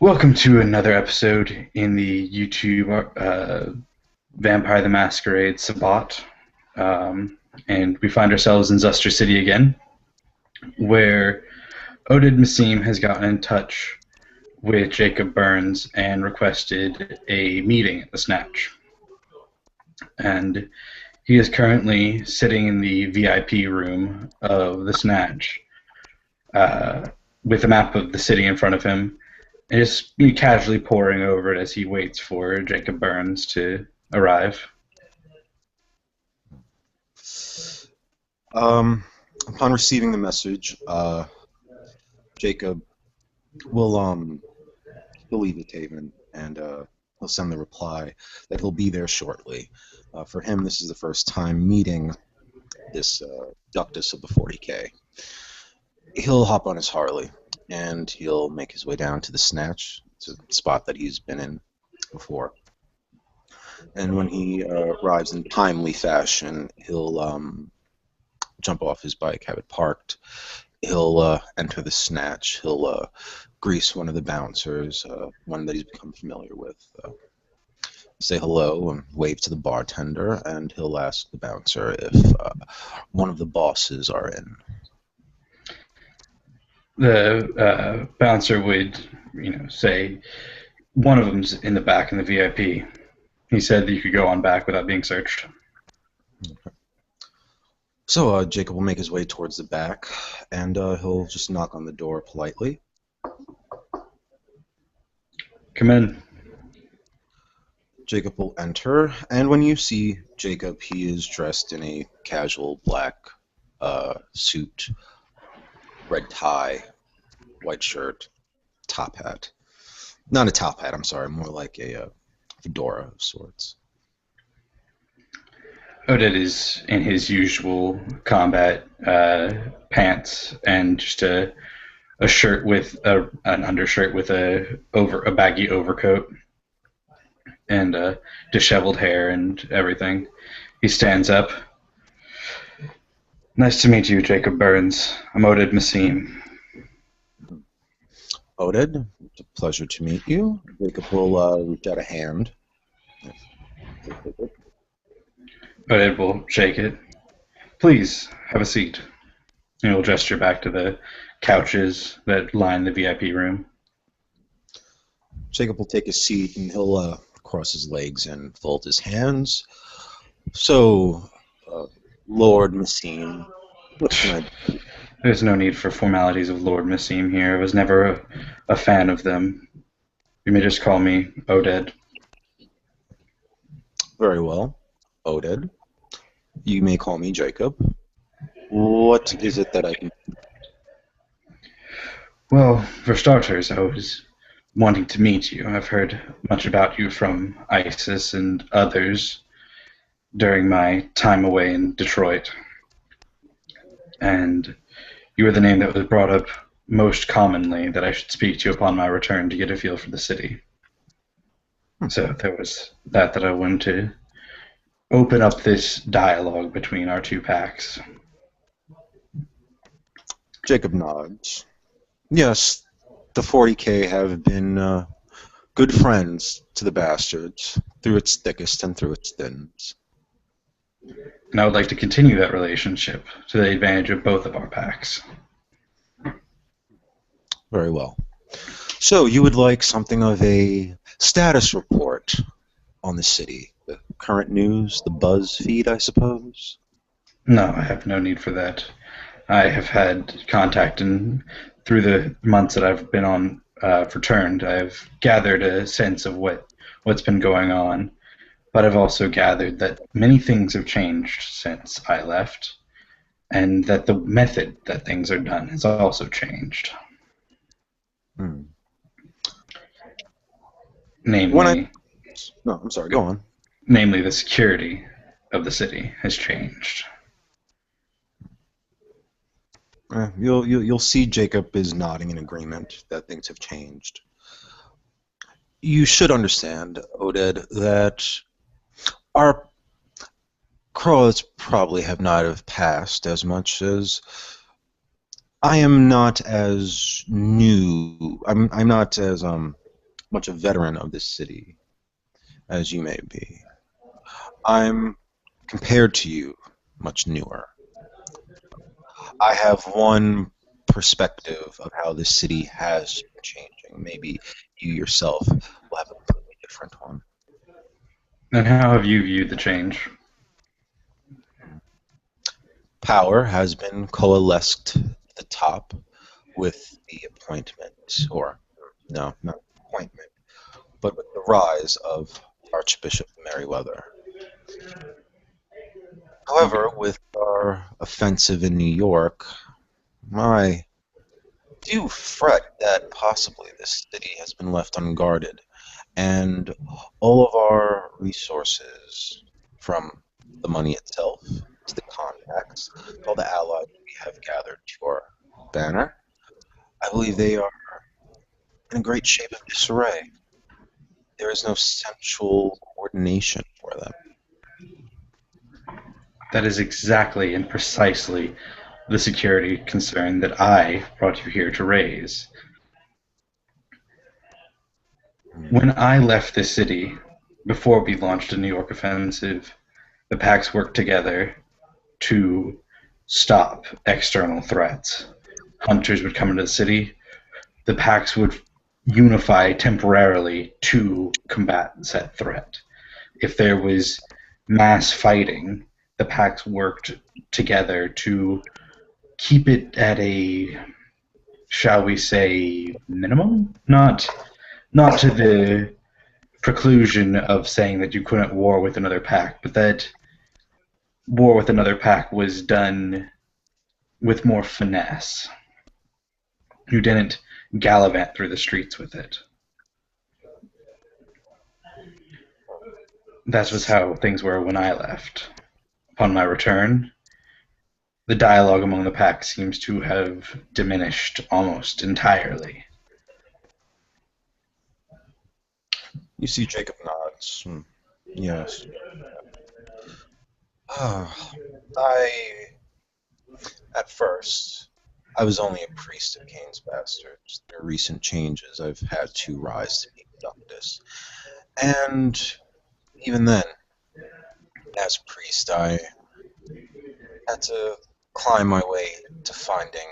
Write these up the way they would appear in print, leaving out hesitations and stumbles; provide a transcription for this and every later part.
Welcome to another episode in the YouTube Vampire the Masquerade Sabbat. And we find ourselves in Zuster City again, where Oded Massim has gotten in touch with Jacob Burns and requested a meeting at the Snatch. And he is currently sitting in the VIP room of the Snatch with a map of the city in front of him, and just casually poring over it as he waits for Jacob Burns to arrive. Upon receiving the message, Jacob will he'll leave the Taven and he'll send the reply that he'll be there shortly. For him, this is the first time meeting this Ductus of the 40K. He'll hop on his Harley and he'll make his way down to the Snatch. It's a spot that he's been in before. And when he arrives in timely fashion, he'll jump off his bike, have it parked. He'll enter the Snatch. He'll grease one of the bouncers, one that he's become familiar with. Say hello and wave to the bartender, and he'll ask the bouncer if one of the bosses are in. The bouncer would, say one of them's in the back in the VIP. He said that you could go on back without being searched. Okay. So Jacob will make his way towards the back, and he'll just knock on the door politely. Come in. Jacob will enter, and when you see Jacob, he is dressed in a casual black suit, red tie, white shirt, top hat. Not a top hat, I'm sorry, more like a fedora of sorts. Oded is in his usual combat pants and just a shirt with an undershirt with a baggy overcoat and disheveled hair and everything. He stands up. Nice to meet you, Jacob Burns. I'm Oded Massim. Oded, it's a pleasure to meet you. Jacob will reach out a hand. Oded will shake it. Please, have a seat. And he'll gesture back to the couches that line the VIP room. Jacob will take a seat and he'll cross his legs and fold his hands. So, Lord Massim, what can I do? There's no need for formalities of Lord Massim here. I was never a fan of them. You may just call me Oded. Very well, Oded. You may call me Jacob. What is it that I can do? Well, for starters, I was wanting to meet you. I've heard much about you from ISIS and others during my time away in Detroit. And you were the name that was brought up most commonly that I should speak to you upon my return to get a feel for the city. So there was that I wanted to open up this dialogue between our two packs. Jacob nods. Yes, the 40K have been good friends to the bastards, through its thickest and through its thinnest. And I would like to continue that relationship to the advantage of both of our packs. Very well. So you would like something of a status report on the city? The current news, the buzz feed, I suppose? No, I have no need for that. I have had contact, and through the months that I've been on returned, I've gathered a sense of what's been going on. But I've also gathered that many things have changed since I left, and that the method that things are done has also changed. Namely, No, I'm sorry, go on. Namely, the security of the city has changed. You'll see Jacob is nodding in agreement that things have changed. You should understand, Oded, that our crows probably have not have passed as much as I am not as new. I'm not as much a veteran of this city as you may be. I'm, compared to you, much newer. I have one perspective of how this city has been changing. Maybe you yourself will have a completely different one. And how have you viewed the change? Power has been coalesced at the top with the appointment, or no, not appointment, but with the rise of Archbishop Merriweather. However, with our offensive in New York, I do fret that possibly this city has been left unguarded, and all of our resources, from the money itself to the contacts, to all the allies we have gathered to our banner, I believe they are in a great shape of disarray. There is no central coordination for them. That is exactly and precisely the security concern that I brought you here to raise. When I left this city, before we launched a New York offensive, the packs worked together to stop external threats. Hunters would come into the city, the packs would unify temporarily to combat said threat. If there was mass fighting, the packs worked together to keep it at a, shall we say, minimum? Not to the preclusion of saying that you couldn't war with another pack, but that war with another pack was done with more finesse. You didn't gallivant through the streets with it. That was how things were when I left. Upon my return, the dialogue among the pack seems to have diminished almost entirely. You see Jacob nods. Yes. At first, I was only a priest of Cain's Bastards. Through recent changes, I've had to rise to Meeting of Ductus. And even then, as priest, I had to climb my way to finding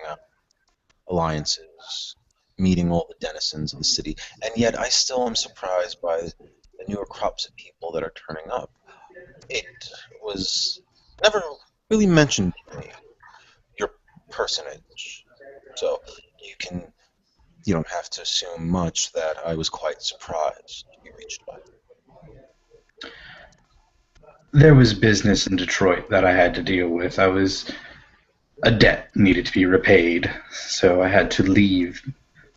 alliances, meeting all the denizens of the city, and yet I still am surprised by the newer crops of people that are turning up. It was never really mentioned to me, your personage, so you don't have to assume much that I was quite surprised to be reached by. There was business in Detroit that I had to deal with. A debt needed to be repaid, so I had to leave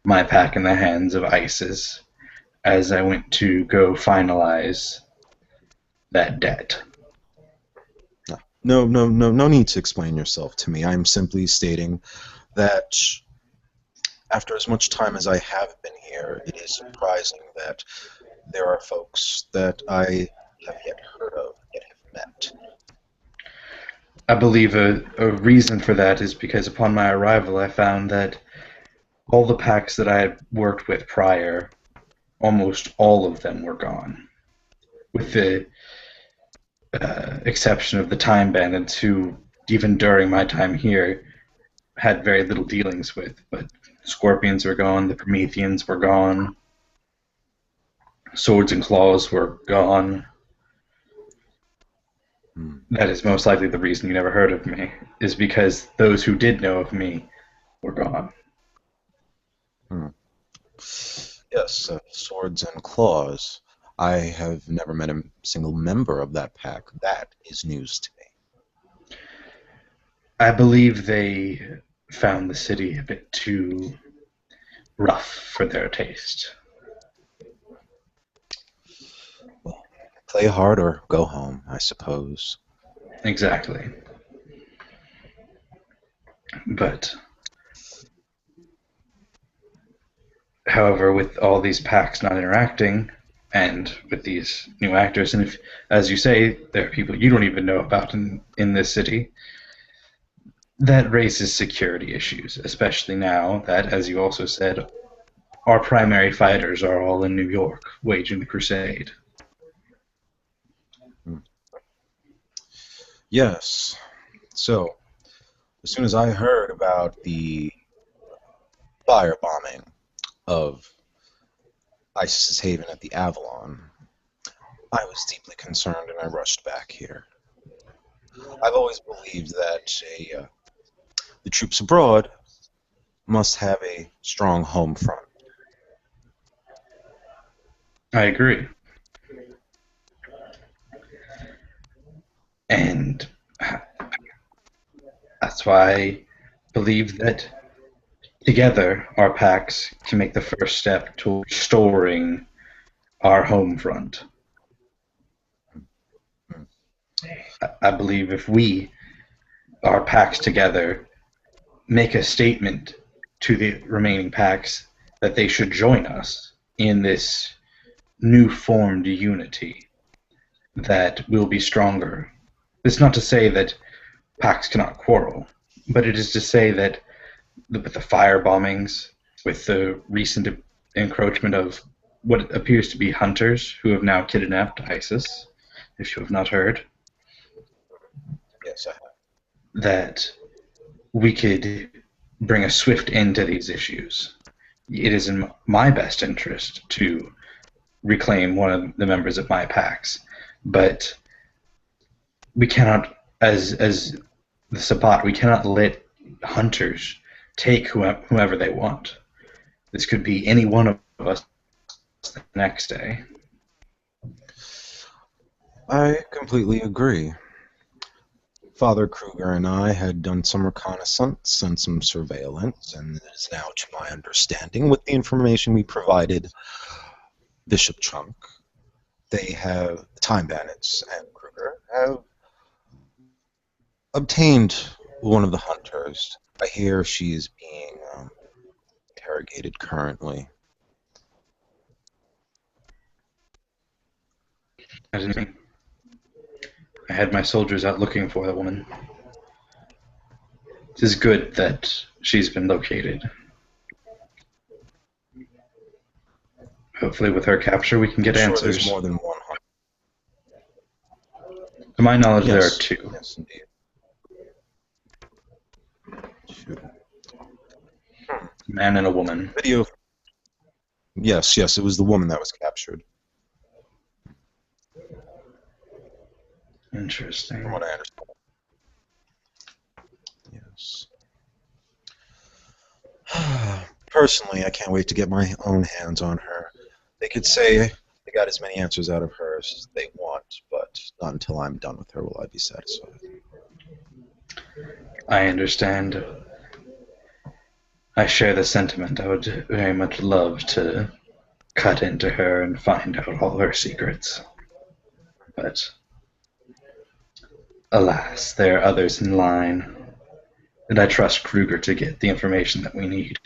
my pack in the hands of ISIS as I went to go finalize that debt. No need to explain yourself to me. I'm simply stating that after as much time as I have been here, it is surprising that there are folks that I have yet heard of, yet have met. I believe a reason for that is because upon my arrival I found that all the packs that I had worked with prior, almost all of them were gone. With the exception of the Time Bandits, who, even during my time here, had very little dealings with. But Scorpions were gone, the Prometheans were gone, Swords and Claws were gone. That is most likely the reason you never heard of me, is because those who did know of me were gone. Yes, Swords and Claws. I have never met a single member of that pack. That is news to me. I believe they found the city a bit too rough for their taste. Well, play hard or go home, I suppose. Exactly. But, however, with all these packs not interacting, and with these new actors, and if, as you say, there are people you don't even know about in this city, that raises security issues, especially now that, as you also said, our primary fighters are all in New York, waging the crusade. Yes. So, as soon as I heard about the firebombing of ISIS's haven at the Avalon, I was deeply concerned and I rushed back here. I've always believed that the troops abroad must have a strong home front. I agree. And that's why I believe that together our packs can make the first step to restoring our home front. I believe if we, our packs together, make a statement to the remaining packs that they should join us in this new formed unity, that we'll be stronger. It's not to say that packs cannot quarrel, but it is to say that with the fire bombings, with the recent encroachment of what appears to be hunters who have now kidnapped ISIS, if you have not heard, Yes, I have. that we could bring a swift end to these issues. It is in my best interest to reclaim one of the members of my packs, but we cannot, as the Sabbat, we cannot let hunters take whomever they want. This could be any one of us the next day. I completely agree. Father Kruger and I had done some reconnaissance and some surveillance, and it is now to my understanding, with the information we provided Bishop Trunk, they have, Time Bandits and Kruger, have obtained one of the hunters. I hear she is being interrogated currently. I had my soldiers out looking for the woman. It is good that she's been located. Hopefully with her capture we can get I'm sure answers. there's more than one hunter. To my knowledge, there are Yes. two. Yes, indeed. A man and a woman. Video. Yes, it was the woman that was captured, Interesting. from what I understand. Yes. Personally, I can't wait to get my own hands on her. They could say they got as many answers out of her as they want, but not until I'm done with her will I be satisfied. I understand. I share the sentiment. I would very much love to cut into her and find out all her secrets. But alas, there are others in line, and I trust Kruger to get the information that we need.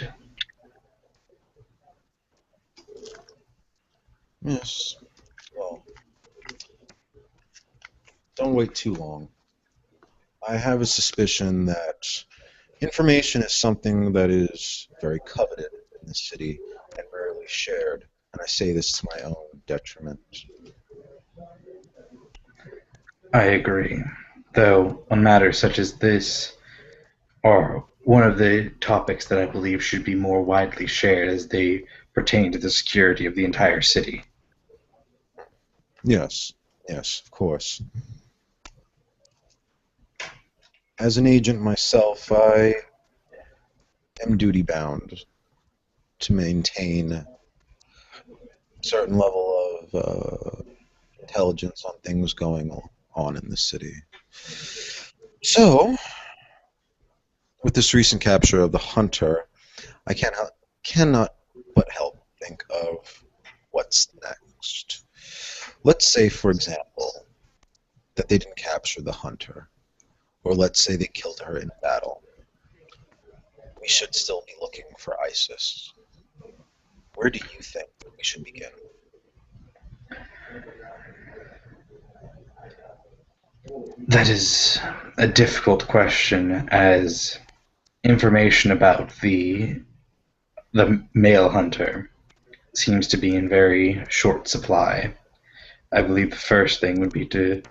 Yes. Well, don't wait too long. I have a suspicion that information is something that is very coveted in the city and rarely shared, and I say this to my own detriment. I agree. Though on matters such as this are one of the topics that I believe should be more widely shared as they pertain to the security of the entire city. Yes, of course. As an agent myself, I am duty-bound to maintain a certain level of intelligence on things going on in the city. So, with this recent capture of the hunter, I cannot but help think of what's next. Let's say, for example, that they didn't capture the hunter, or let's say they killed her in battle. We should still be looking for ISIS. Where do you think we should begin? That is a difficult question, as information about the the male hunter seems to be in very short supply. I believe the first thing would be to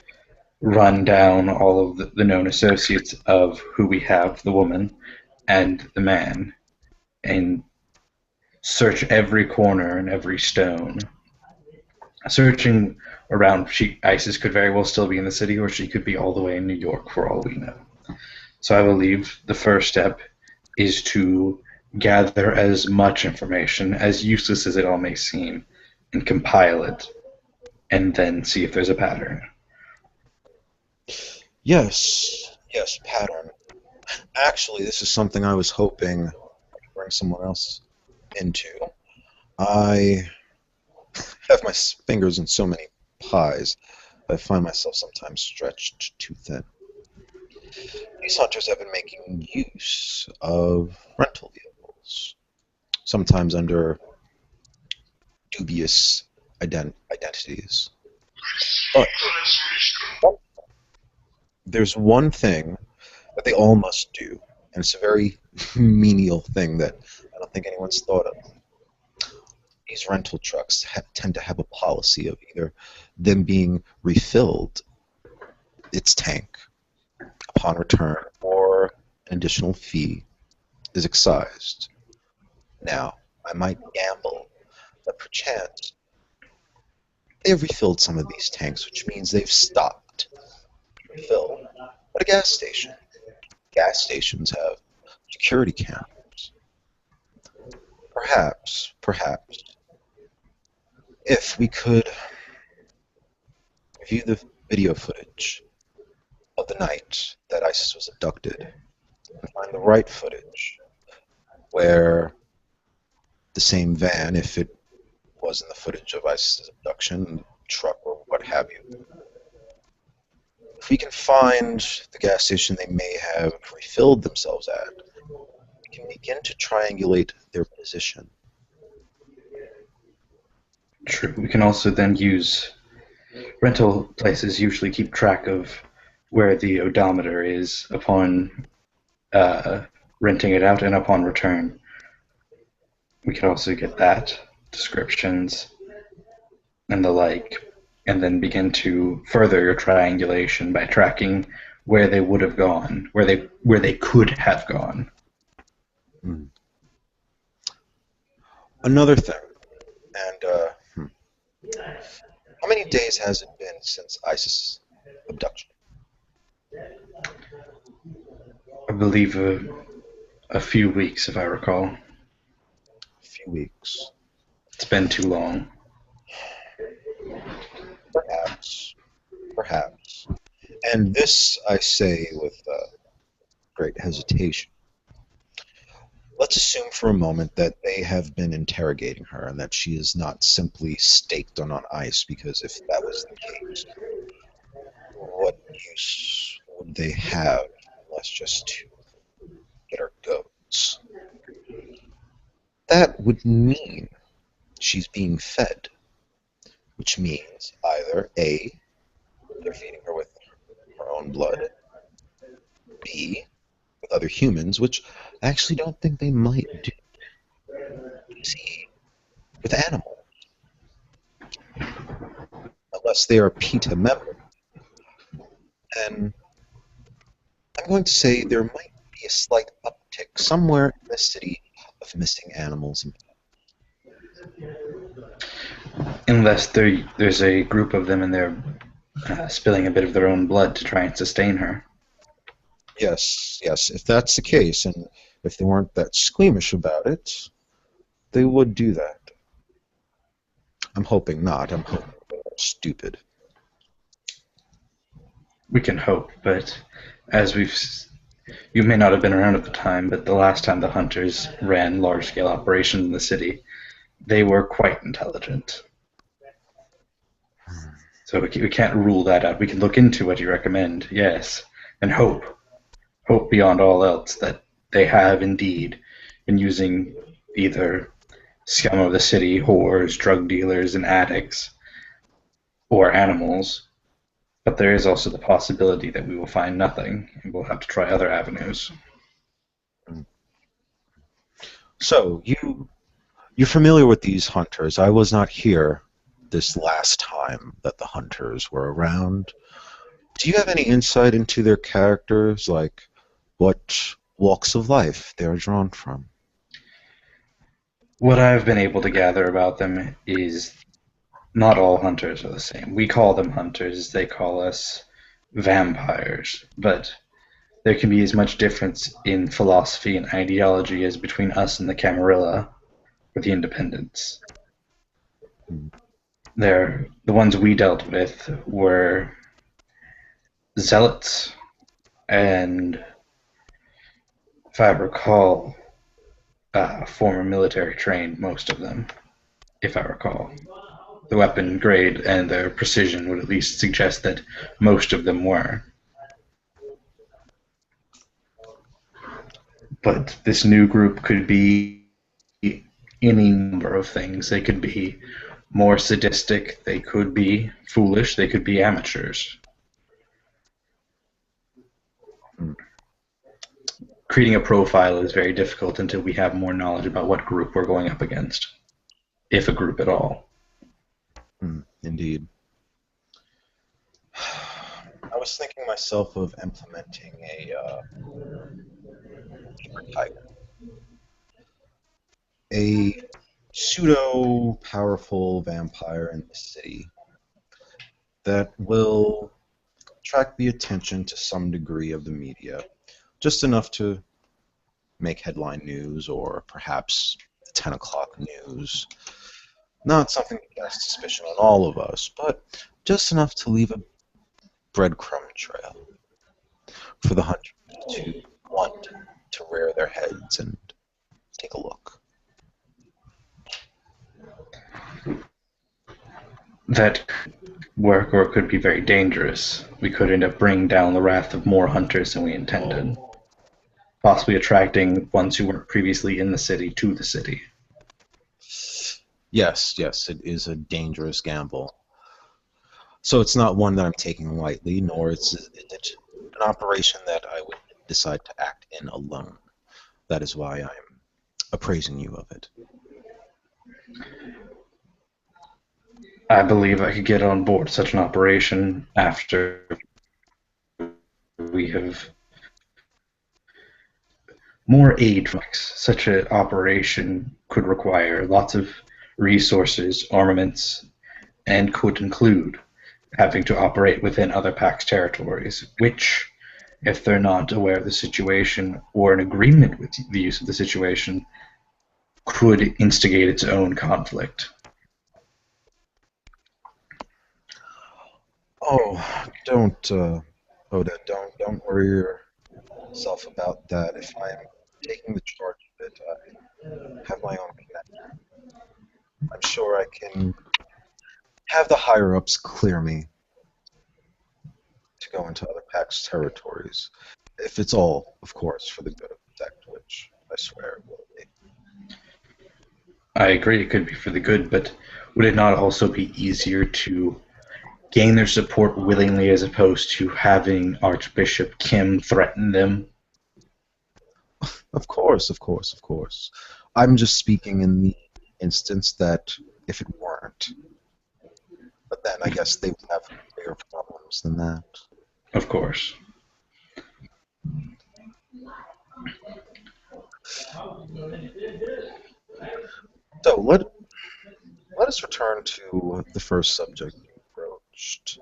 run down all of the known associates of who we have, the woman and the man, and search every corner and every stone. Searching around, Isis could very well still be in the city, or she could be all the way in New York for all we know. So I believe the first step is to gather as much information, as useless as it all may seem, and compile it, and then see if there's a pattern. Yes, yes, pattern. Actually, this is something I was hoping I could bring someone else into. I have my fingers in so many pies, I find myself sometimes stretched too thin. These hunters have been making use of rental vehicles, sometimes under dubious identities. But there's one thing that they all must do, and it's a very menial thing that I don't think anyone's thought of. These rental trucks tend to have a policy of either them being refilled, its tank, upon return, or an additional fee is excised. Now, I might gamble that perchance they have refilled some of these tanks, which means they've stopped to refill at a gas station. Gas stations have security cameras. Perhaps, if we could review the video footage of the night that Isis was abducted and find the right footage where the same van, if it was in the footage of ISIS's abduction, truck or what have you, if we can find the gas station they may have refilled themselves at, we can begin to triangulate their position. True. We can also then use rental places usually keep track of where the odometer is upon uh, renting it out and upon return. We can also get that, descriptions, and the like, and then begin to further your triangulation by tracking where they would have gone, where they could have gone. Hmm. Another thing, and how many days has it been since ISIS abduction? I believe a few weeks, if I recall. A few weeks. It's been too long. Perhaps. And this I say with great hesitation. Let's assume for a moment that they have been interrogating her and that she is not simply staked on ice, because if that was the case, what use would they have unless just to get her goats? That would mean she's being fed, which means either A, they're feeding her with her own blood, B, with other humans, which I actually don't think they might do, C, with animals, unless they are PETA members. And I'm going to say there might be a slight uptick somewhere in the city of missing animals. Unless there's a group of them and they're spilling a bit of their own blood to try and sustain her. Yes, if that's the case, and if they weren't that squeamish about it, they would do that. I'm hoping not. I'm hoping they're stupid. We can hope, but as you may not have been around at the time, but the last time the hunters ran large-scale operations in the city, they were quite intelligent. So we can't rule that out. We can look into what you recommend, yes, and hope beyond all else that they have indeed been using either scum of the city, whores, drug dealers, and addicts, or animals. But there is also the possibility that we will find nothing, and we'll have to try other avenues. So you're familiar with these hunters. I was not here this last time that the hunters were around. Do you have any insight into their characters, like what walks of life they are drawn from? What I've been able to gather about them is not all hunters are the same. We call them hunters, they call us vampires, but there can be as much difference in philosophy and ideology as between us and the Camarilla or the Independents. Hmm. The ones we dealt with were zealots, and if I recall, former military trained, most of them, if I recall. The weapon grade and their precision would at least suggest that most of them were. But this new group could be any number of things. They could be more sadistic, they could be foolish, they could be amateurs. Hmm. Creating a profile is very difficult until we have more knowledge about what group we're going up against, if a group at all. Hmm. Indeed. I was thinking myself of implementing a pseudo powerful vampire in the city that will attract the attention to some degree of the media, just enough to make headline news or perhaps the 10 o'clock news. Not something to cast suspicion on all of us, but just enough to leave a breadcrumb trail for the hunters to want to rear their heads and take a look. That could work or it could be very dangerous. We could end up bringing down the wrath of more hunters than we intended, possibly attracting ones who weren't previously in the city to the city. Yes, yes, it is a dangerous gamble. So it's not one that I'm taking lightly, nor is it an operation that I would decide to act in alone. That is why I'm appraising you of it. I believe I could get on board such an operation after we have more aid from such an operation could require lots of resources, armaments, and could include having to operate within other packs' territories, which, if they're not aware of the situation or in agreement with the use of the situation, could instigate its own conflict. Oh, don't, Oda, don't worry yourself about that. If I'm taking the charge of it, I have my own connection. I'm sure I can have the higher ups clear me to go into other packs' territories. If it's all, of course, for the good of the sect, which I swear it will be. I agree it could be for the good, but would it not also be easier to gain their support willingly as opposed to having Archbishop Kim threaten them? Of course, of course, of course. I'm just speaking in the instance that if it weren't, but then I guess they would have bigger problems than that. Of course. So let us return to the first subject you broached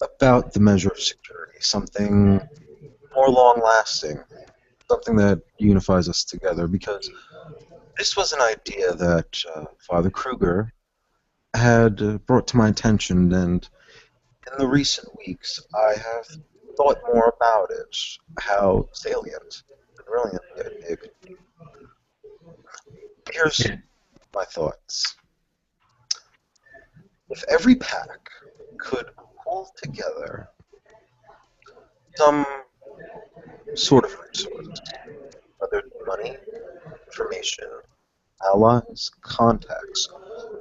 about the measure of security, something more long lasting, something that unifies us together, because this was an idea that Father Kruger had brought to my attention, and in the recent weeks I have thought more about it, how salient and brilliant the idea could be. Here's Yeah. my thoughts. If every pack could pull together some sort of resource, whether it's money, information, allies, contacts,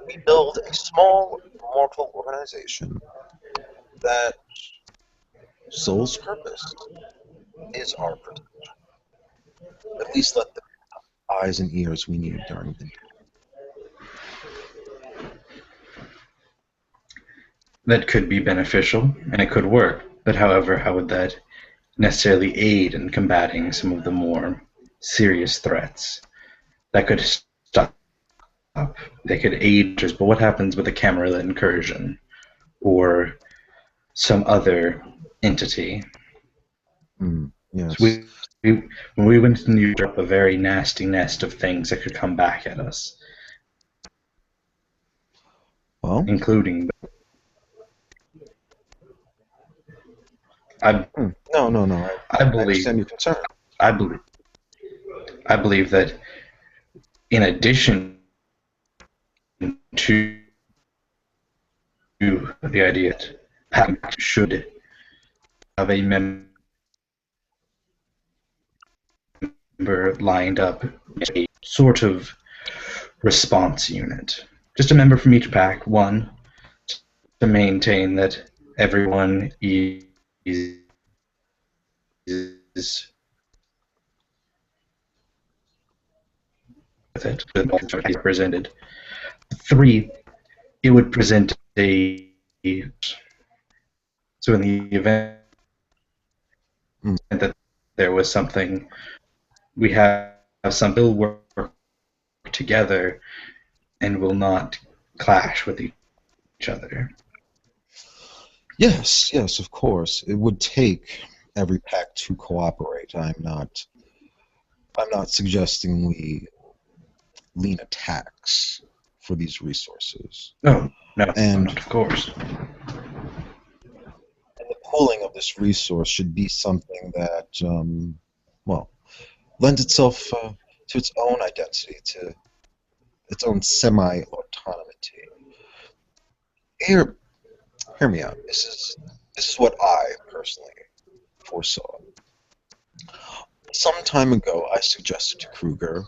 we build a small mortal organization that soul's purpose is our protection. At least let them. eyes and ears we need during the day. That could be beneficial, and it could work. But however, how would that necessarily aid in combating some of the more serious threats? That could stop. They could aid, but what happens with a Camarilla incursion or some other entity? So Yes. when we went to New York, a very nasty nest of things that could come back at us, Well, including I, no, no, no. I I believe, understand your concern. I believe, I believe that in addition to the idea that Pat should have a member lined up, a sort of response unit, just a member from each pack, one to maintain that everyone is with it, represented. Three, it would present a so in the event that there was something, we have something work together and will not clash with each other. Yes, yes, of course. It would take every pack to cooperate. I'm not suggesting we lean attacks for these resources. No, no, And not of course. the pooling of this resource should be something that, well, lends itself to its own identity, to its own semi-autonomy. Hear, hear me out. This is what I personally foresaw. Some time ago, I suggested to Kruger,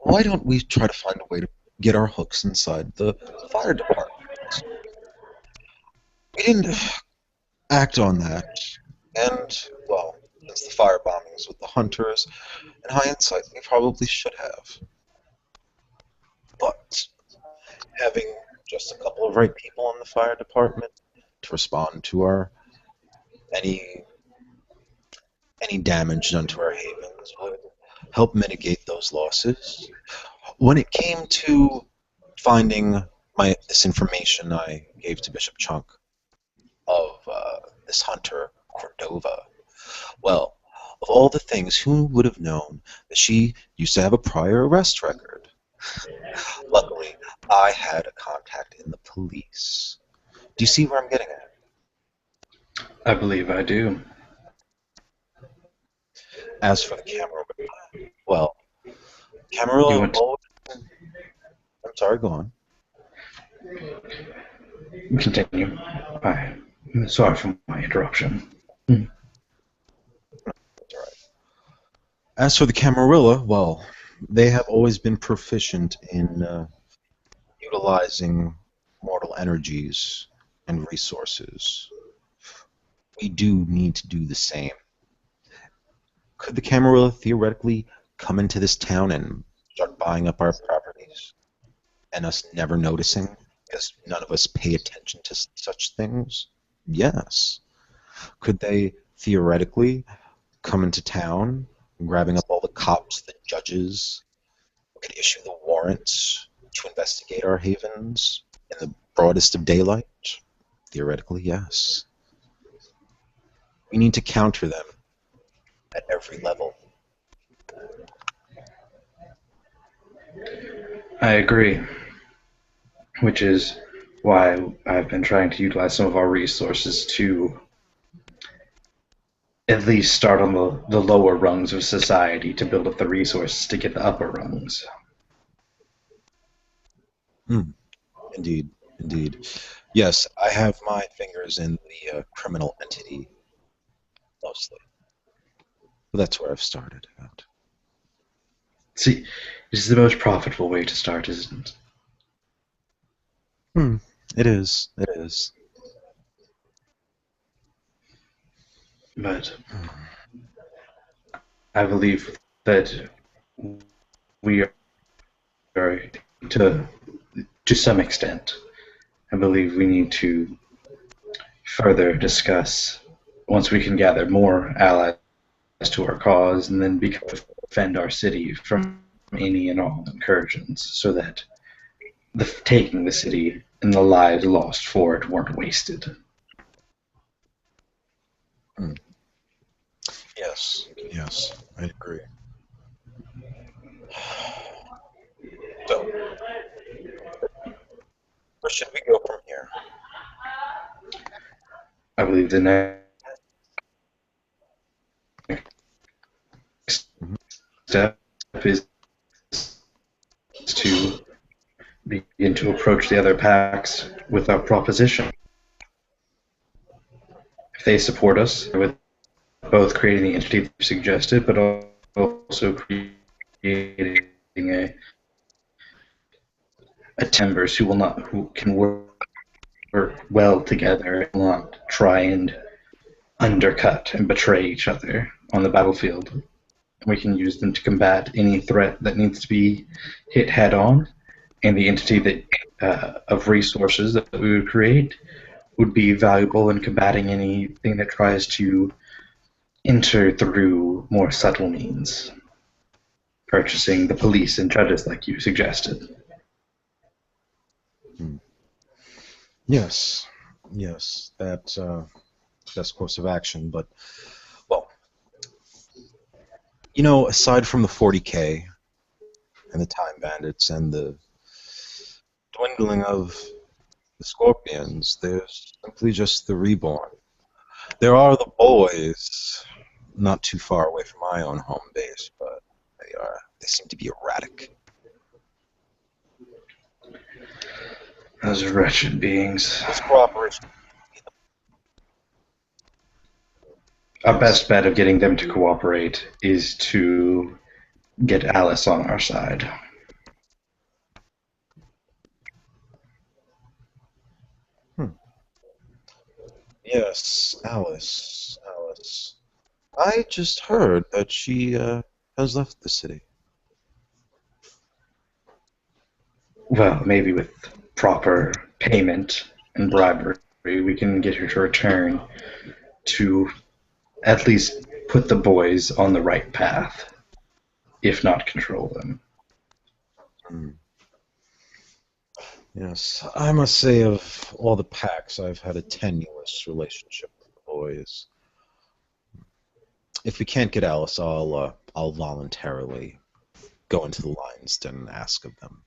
why don't we try to find a way to get our hooks inside the fire department? We didn't act on that, and, well, since the fire bombings with the hunters, in hindsight, we probably should have. But having just a couple of right people in the fire department to respond to our any any damage done to our havens would help mitigate those losses. When it came to finding this information I gave to Bishop Chunk of this hunter Cordova, well, of all the things, who would have known that she used to have a prior arrest record? Luckily, I had a contact in the police. Do you see where I'm getting at? I believe I do. As for the Camarilla, well, You Camarilla want always... I'm sorry, go on. to continue? I'm sorry for my interruption. That's all right. As for the Camarilla, well, they have always been proficient in utilizing mortal energies and resources. We do need to do the same. Could the Camarilla theoretically come into this town and start buying up our properties, and us never noticing, because none of us pay attention to such things? Yes. Could they theoretically come into town, grabbing up all the cops, the judges, could issue the warrants to investigate our havens in the broadest of daylight? Theoretically, yes. We need to counter them at every level. I agree, which is why I've been trying to utilize some of our resources to at least start on the lower rungs of society to build up the resources to get the upper rungs. Indeed, indeed. Yes, I have my fingers in the criminal entity, mostly. But that's where I've started out. See, this is the most profitable way to start, isn't it? It is. It is. But I believe that we are to some extent. I believe we need to further discuss once we can gather more allies to our cause, and then defend our city from any and all incursions, so that taking the city and the lives lost for it weren't wasted. Yes, yes, I agree. So, where should we go from here? I believe the next Mhm. step is to begin to approach the other packs with our proposition. If they support us with both creating the entity you suggested, but also creating a members who can work well together and not try and undercut and betray each other on the battlefield. We can use them to combat any threat that needs to be hit head on, and the entity that of resources that we would create would be valuable in combating anything that tries to enter through more subtle means, purchasing the police and judges like you suggested. Hmm. Yes, yes, that's best course of action. But, well, aside from the 40K and the Time Bandits and the dwindling of the Scorpions, there's simply just the Reborn. There are the boys, not too far away from my own home base, but they seem to be erratic. Those wretched beings. This cooperation. Our Yes. best bet of getting them to cooperate is to get Alice on our side. Hmm. Yes, Alice. Alice. I just heard that she has left the city. Well, maybe with proper payment and bribery, we can get her to return to at least put the boys on the right path, if not control them. Hmm. Yes, I must say of all the packs, I've had a tenuous relationship with the boys. If we can't get Alice, I'll voluntarily go into the lion's den and ask of them.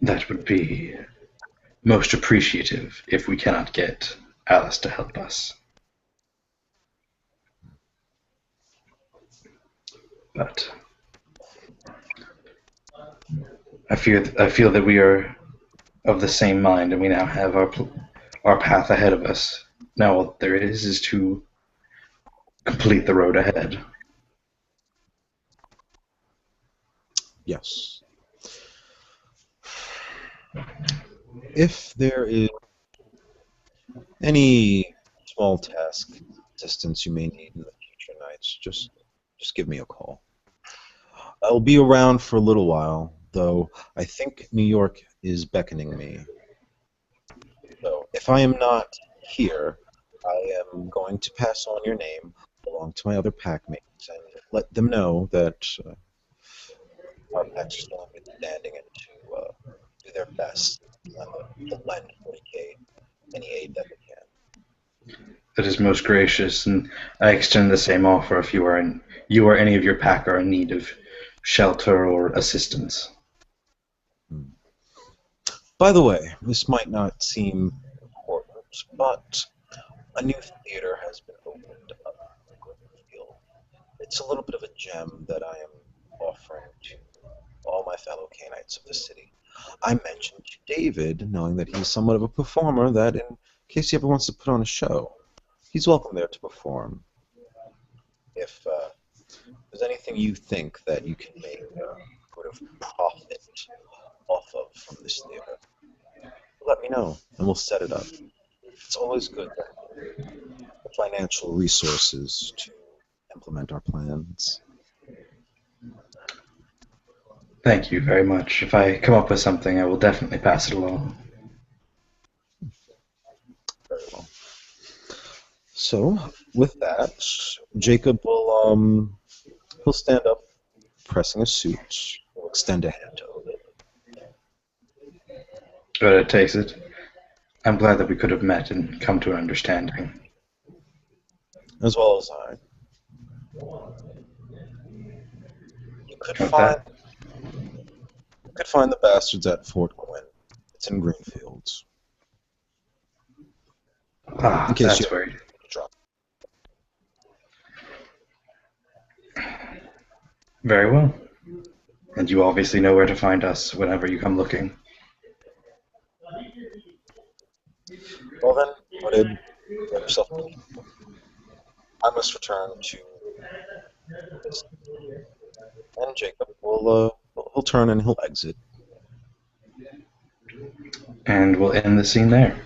That would be most appreciative if we cannot get Alice to help us. But I feel that we are of the same mind, and we now have our path ahead of us. Now all there is to complete the road ahead. Yes. If there is any small task assistance you may need in the future nights, just give me a call. I'll be around for a little while, though I think New York is beckoning me. So if I am not here, I am going to pass on your name along to my other pack mates and let them know that our packs are still in good standing and to do their best to lend 40K any aid that they can. That is most gracious, and I extend the same offer if you or any of your pack are in need of shelter or assistance. Hmm. By the way, this might not seem important, but a new theater has been opened up in Greenfield. It's a little bit of a gem that I am offering to all my fellow Canites of the city. I mentioned to David, knowing that he's somewhat of a performer, that in case he ever wants to put on a show, he's welcome there to perform. If there's anything you think that you can make a sort of profit off of from this theater, let me know, and we'll set it up. It's always good to have the financial resources to implement our plans. Thank you very much. If I come up with something, I will definitely pass it along. Very well. So, with that, Jacob will he'll stand up, pressing a suit. He'll extend a hand over it. But it takes it. I'm glad that we could have met and come to an understanding. As well as I. You could With find that, the bastards at Fort Quinn. It's in Greenfields. In case you that's where. have to drop. Very well. And you obviously know where to find us whenever you come looking. Well then, Hooded, get yourself to I must return to this. And Jacob will he'll turn and he'll exit. And we'll end the scene there.